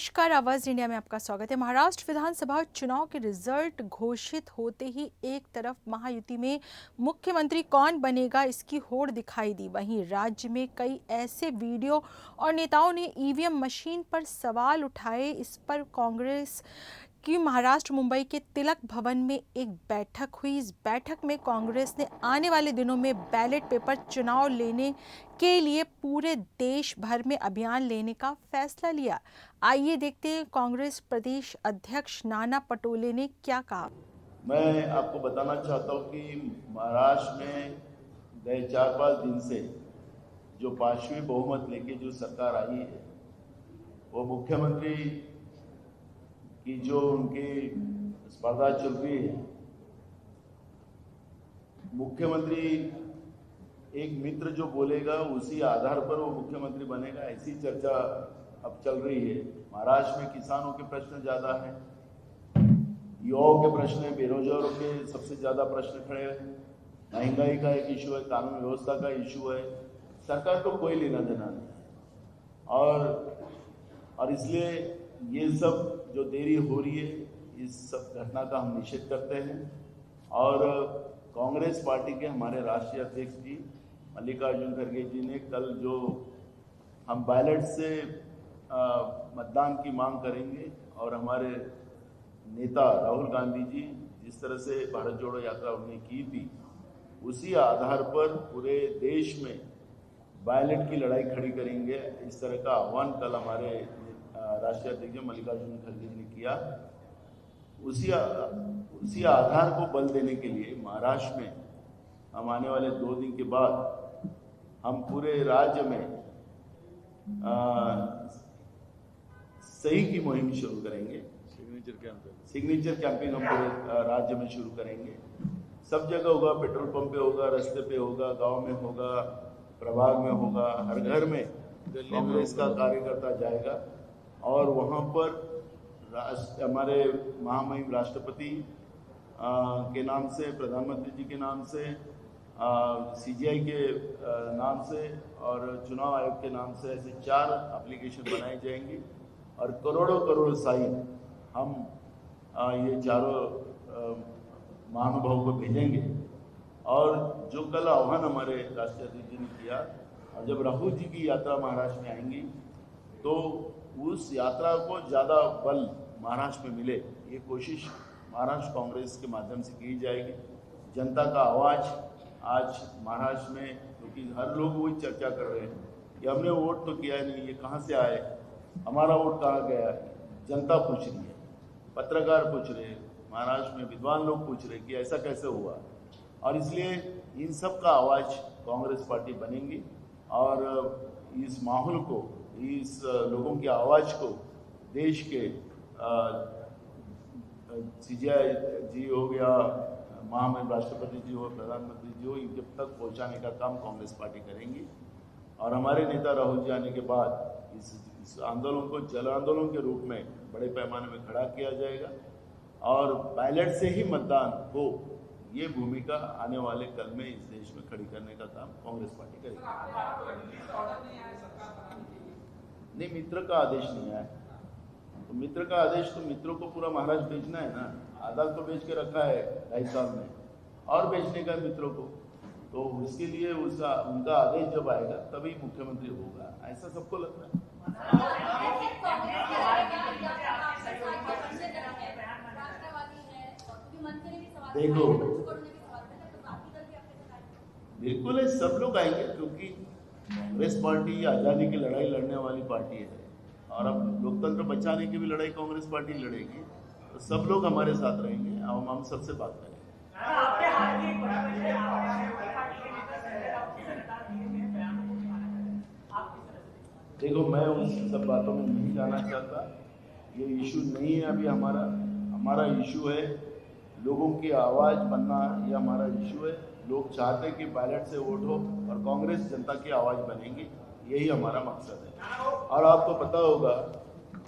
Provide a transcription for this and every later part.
नमस्कार, आवाज इंडिया में आपका स्वागत है। महाराष्ट्र विधानसभा चुनाव के रिजल्ट घोषित होते ही एक तरफ महायुति में मुख्यमंत्री कौन बनेगा इसकी होड़ दिखाई दी, वहीं राज्य में कई ऐसे वीडियो और नेताओं ने ईवीएम मशीन पर सवाल उठाए। इस पर कांग्रेस कि महाराष्ट्र मुंबई के तिलक भवन में एक बैठक हुई। इस बैठक में कांग्रेस ने आने वाले दिनों में बैलेट पेपर चुनाव लेने के लिए पूरे देश भर में अभियान लेने का फैसला लिया। आइए देखते हैं कांग्रेस प्रदेश अध्यक्ष नाना पटोले ने क्या कहा। मैं आपको बताना चाहता हूं कि महाराष्ट्र में गए 4-5 दिन से जो पांचवी बहुमत लेके जो सरकार आई है, वो मुख्यमंत्री की जो उनकी स्पर्धा चल रही है, मुख्यमंत्री एक मित्र जो बोलेगा उसी आधार पर वो मुख्यमंत्री बनेगा, ऐसी चर्चा अब चल रही है। महाराष्ट्र में किसानों के प्रश्न ज्यादा हैं, युवाओं के प्रश्न है, बेरोजगारों के सबसे ज्यादा प्रश्न खड़े हैं, महंगाई का एक इशू है, कानून व्यवस्था का इशू है। सरकार को कोई लेना देना नहीं और इसलिए ये सब जो देरी हो रही है, इस सब घटना का हम निषेध करते हैं। और कांग्रेस पार्टी के हमारे राष्ट्रीय अध्यक्ष जी मल्लिकार्जुन खड़गे जी ने कल जो हम बैलेट से मतदान की मांग करेंगे और हमारे नेता राहुल गांधी जी जिस तरह से भारत जोड़ो यात्रा उन्होंने की थी, उसी आधार पर पूरे देश में बैलेट की लड़ाई खड़ी करेंगे। इस तरह का आह्वान कल हमारे राष्ट्रीय अध्यक्ष मल्लिकार्जुन खड़गे जी ने किया। उसी आधार को बल देने के लिए महाराष्ट्र में हम आने वाले 2 दिन के बाद हम पूरे राज्य में सही की मुहिम शुरू करेंगे। सिग्नेचर कैंपेन हम पूरे राज्य में शुरू करेंगे। सब जगह होगा, पेट्रोल पंप पे होगा, रास्ते पे होगा, गांव में होगा, प्रभाग में होगा, हर घर में कांग्रेस का कार्यकर्ता जाएगा और वहां पर हमारे महामहिम राष्ट्रपति के नाम से, प्रधानमंत्री जी के नाम से, सीजीआई के नाम से और चुनाव आयोग के नाम से ऐसे 4 एप्लीकेशन बनाए जाएंगे और करोड़ों साइन हम ये चारों महानुभावों को भेजेंगे। और जो कल आह्वान हमारे राष्ट्रीय अध्यक्ष जी ने किया, और जब राहुल जी की यात्रा महाराष्ट्र में आएंगी तो उस यात्रा को ज़्यादा बल महाराष्ट्र में मिले, ये कोशिश महाराष्ट्र कांग्रेस के माध्यम से की जाएगी। जनता का आवाज़ आज महाराष्ट्र में, क्योंकि हर लोग वही चर्चा कर रहे हैं कि हमने वोट तो किया नहीं, ये कहाँ से आए, हमारा वोट कहाँ गया, जनता पूछ रही है, पत्रकार पूछ रहे हैं, महाराष्ट्र में विद्वान लोग पूछ रहे कि ऐसा कैसे हुआ। और इसलिए इन सब का आवाज़ कांग्रेस पार्टी बनेगी और इस माहौल को, इस लोगों की आवाज़ को देश के सीजीआई जी हो या महामहिम राष्ट्रपति जी हो, प्रधानमंत्री जी हो, इनके तक पहुंचाने का काम कांग्रेस पार्टी करेंगी। और हमारे नेता राहुल जी आने के बाद इस आंदोलन को जन आंदोलन के रूप में बड़े पैमाने में खड़ा किया जाएगा और बैलेट से ही मतदान हो, ये भूमिका आने वाले कल में इस देश में खड़ी करने का काम कांग्रेस पार्टी करेगी। नहीं, मित्र का आदेश नहीं आया, तो मित्र का आदेश तो मित्रों को पूरा महाराष्ट्र भेजना है ना। आधा तो बेच के रखा है 2.5 साल में और बेचने का मित्रों को, तो उसके लिए उनका आदेश जब आएगा तभी मुख्यमंत्री होगा, ऐसा सबको लगता है। देखो, बिल्कुल है, सब लोग आएंगे क्योंकि कांग्रेस पार्टी आजादी की लड़ाई लड़ने वाली पार्टी है और अब लोकतंत्र बचाने की भी लड़ाई कांग्रेस पार्टी लड़ेगी, तो सब लोग हमारे साथ रहेंगे। हम सबसे बात करेंगे। देखो, मैं उस सब बातों में नहीं जाना चाहता, ये इशू नहीं है अभी हमारा इशू है लोगों की आवाज़ बनना, ये हमारा इशू है। लोग चाहते हैं कि बैलेट से वोट हो और कांग्रेस जनता की आवाज़ बनेगी, यही हमारा मकसद है। और आपको पता होगा,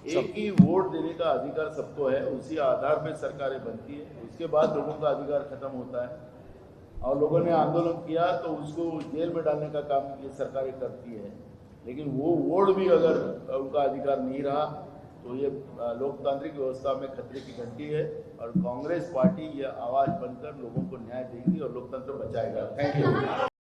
एक ही वोट देने का अधिकार सबको है, उसी आधार पर सरकारें बनती है, उसके बाद लोगों का अधिकार खत्म होता है। और लोगों ने आंदोलन किया तो उसको जेल में डालने का काम ये सरकारें करती है, लेकिन वो वोट भी अगर उनका अधिकार नहीं रहा तो ये लोकतांत्रिक व्यवस्था में खतरे की घंटी है और कांग्रेस पार्टी ये आवाज बनकर लोगों को न्याय देगी और लोकतंत्र बचाएगा। Thank you.